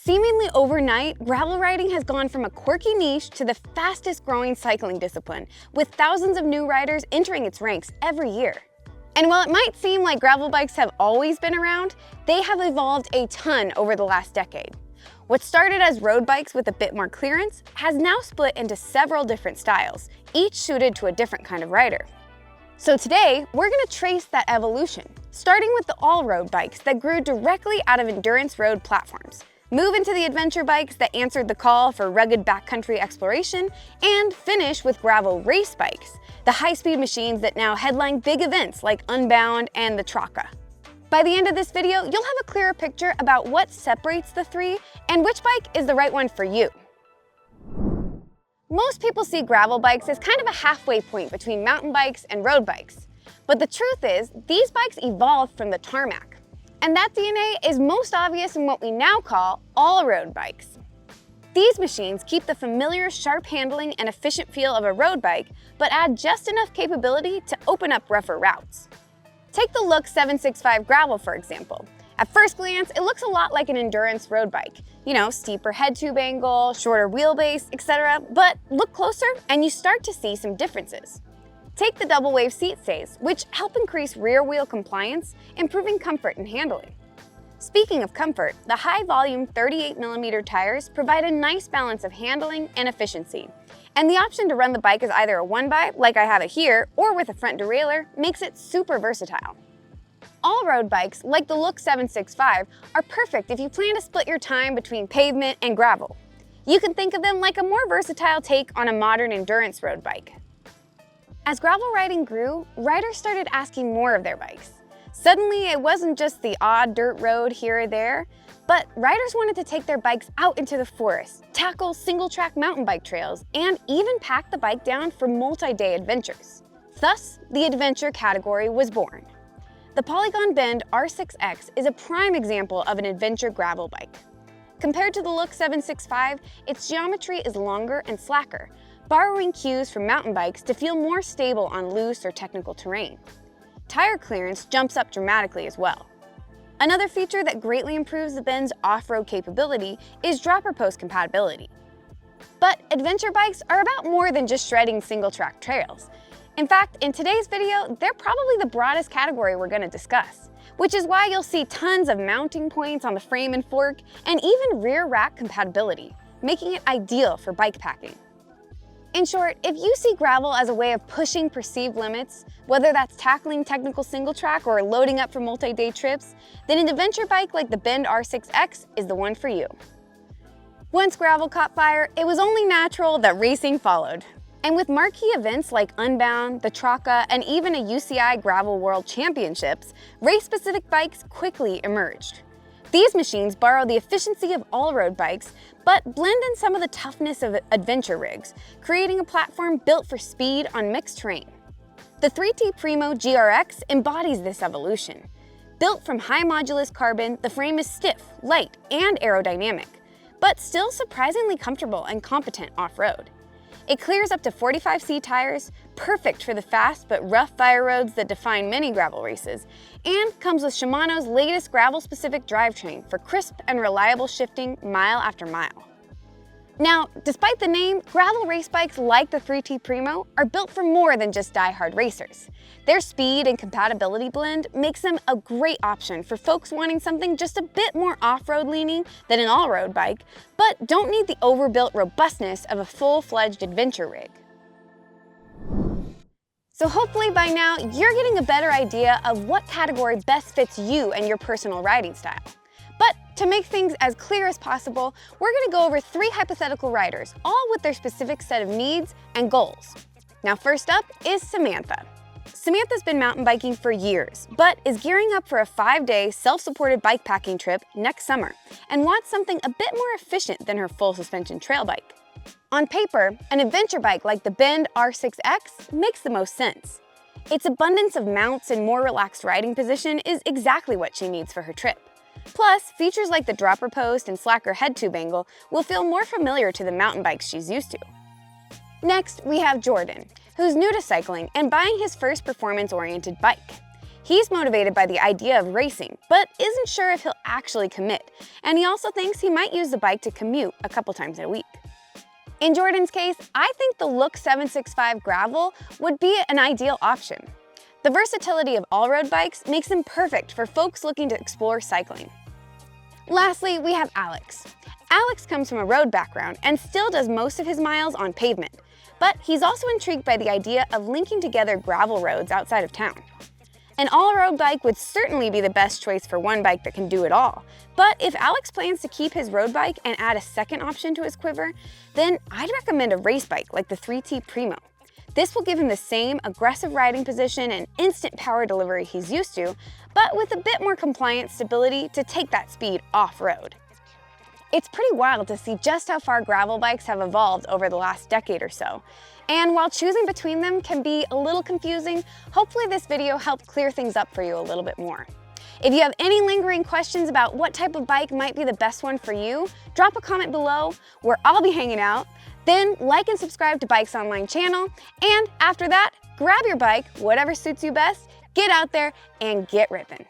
Seemingly overnight, gravel riding has gone from a quirky niche to the fastest growing cycling discipline, with thousands of new riders entering its ranks every year. And while it might seem like gravel bikes have always been around, they have evolved a ton over the last decade. What started as road bikes with a bit more clearance has now split into several different styles, each suited to a different kind of rider. So today, we're going to trace that evolution, starting with the all-road bikes that grew directly out of endurance road platforms, move into the adventure bikes that answered the call for rugged backcountry exploration, and finish with gravel race bikes, the high-speed machines that now headline big events like Unbound and the Traca. By the end of this video, you'll have a clearer picture about what separates the three and which bike is the right one for you. Most people see gravel bikes as kind of a halfway point between mountain bikes and road bikes. But the truth is, these bikes evolved from the tarmac. And that DNA is most obvious in what we now call all-road bikes. These machines keep the familiar sharp handling and efficient feel of a road bike, but add just enough capability to open up rougher routes. Take the Look 765 Gravel, for example. At first glance, it looks a lot like an endurance road bike. You know, steeper head tube angle, shorter wheelbase, etc. But look closer and you start to see some differences. Take the double wave seat stays, which help increase rear wheel compliance, improving comfort and handling. Speaking of comfort, the high volume 38mm tires provide a nice balance of handling and efficiency. And the option to run the bike as either a one-by, like I have it here, or with a front derailleur makes it super versatile. All-road bikes, like the Look 765, are perfect if you plan to split your time between pavement and gravel. You can think of them like a more versatile take on a modern endurance road bike. As gravel riding grew, riders started asking more of their bikes. Suddenly, it wasn't just the odd dirt road here or there, but riders wanted to take their bikes out into the forest, tackle single-track mountain bike trails, and even pack the bike down for multi-day adventures. Thus, the adventure category was born. The Polygon Bend R6X is a prime example of an adventure gravel bike. Compared to the Look 765, its geometry is longer and slacker, borrowing cues from mountain bikes to feel more stable on loose or technical terrain. Tire clearance jumps up dramatically as well. Another feature that greatly improves the Bend's off-road capability is dropper post compatibility. But adventure bikes are about more than just shredding single-track trails. In fact, in today's video, they're probably the broadest category we're going to discuss, which is why you'll see tons of mounting points on the frame and fork, and even rear rack compatibility, making it ideal for bike packing. In short, if you see gravel as a way of pushing perceived limits, whether that's tackling technical single track or loading up for multi-day trips, then an adventure bike like the Bend R6X is the one for you. Once gravel caught fire, it was only natural that racing followed. And with marquee events like Unbound, the Traca, and even a UCI Gravel World Championships, race-specific bikes quickly emerged. These machines borrow the efficiency of all-road bikes, but blend in some of the toughness of adventure rigs, creating a platform built for speed on mixed terrain. The 3T Primo GRX embodies this evolution. Built from high modulus carbon, the frame is stiff, light, and aerodynamic, but still surprisingly comfortable and competent off-road. It clears up to 45C tires, perfect for the fast but rough fire roads that define many gravel races, and comes with Shimano's latest gravel-specific drivetrain for crisp and reliable shifting mile after mile. Now, despite the name, gravel race bikes like the 3T Primo are built for more than just die-hard racers. Their speed and compatibility blend makes them a great option for folks wanting something just a bit more off-road leaning than an all-road bike, but don't need the overbuilt robustness of a full-fledged adventure rig. So hopefully by now, you're getting a better idea of what category best fits you and your personal riding style. But to make things as clear as possible, we're going to go over 3 hypothetical riders, all with their specific set of needs and goals. Now first up is Samantha. Samantha's been mountain biking for years, but is gearing up for a 5-day self-supported bikepacking trip next summer and wants something a bit more efficient than her full suspension trail bike. On paper, an adventure bike like the Bend R6X makes the most sense. Its abundance of mounts and more relaxed riding position is exactly what she needs for her trip. Plus, features like the dropper post and slacker head tube angle will feel more familiar to the mountain bikes she's used to. Next, we have Jordan, who's new to cycling and buying his first performance-oriented bike. He's motivated by the idea of racing, but isn't sure if he'll actually commit, and he also thinks he might use the bike to commute a couple times a week. In Jordan's case, I think the Look 765 Gravel would be an ideal option. The versatility of all-road bikes makes them perfect for folks looking to explore cycling. Lastly, we have Alex. Alex comes from a road background and still does most of his miles on pavement, but he's also intrigued by the idea of linking together gravel roads outside of town. An all-road bike would certainly be the best choice for one bike that can do it all, but if Alex plans to keep his road bike and add a second option to his quiver, then I'd recommend a race bike like the 3T Primo. This will give him the same aggressive riding position and instant power delivery he's used to, but with a bit more compliant stability to take that speed off-road. It's pretty wild to see just how far gravel bikes have evolved over the last decade or so. And while choosing between them can be a little confusing, hopefully this video helped clear things up for you a little bit more. If you have any lingering questions about what type of bike might be the best one for you, drop a comment below where I'll be hanging out. Then like and subscribe to Bikes Online channel, and after that, grab your bike, whatever suits you best, get out there and get ripping.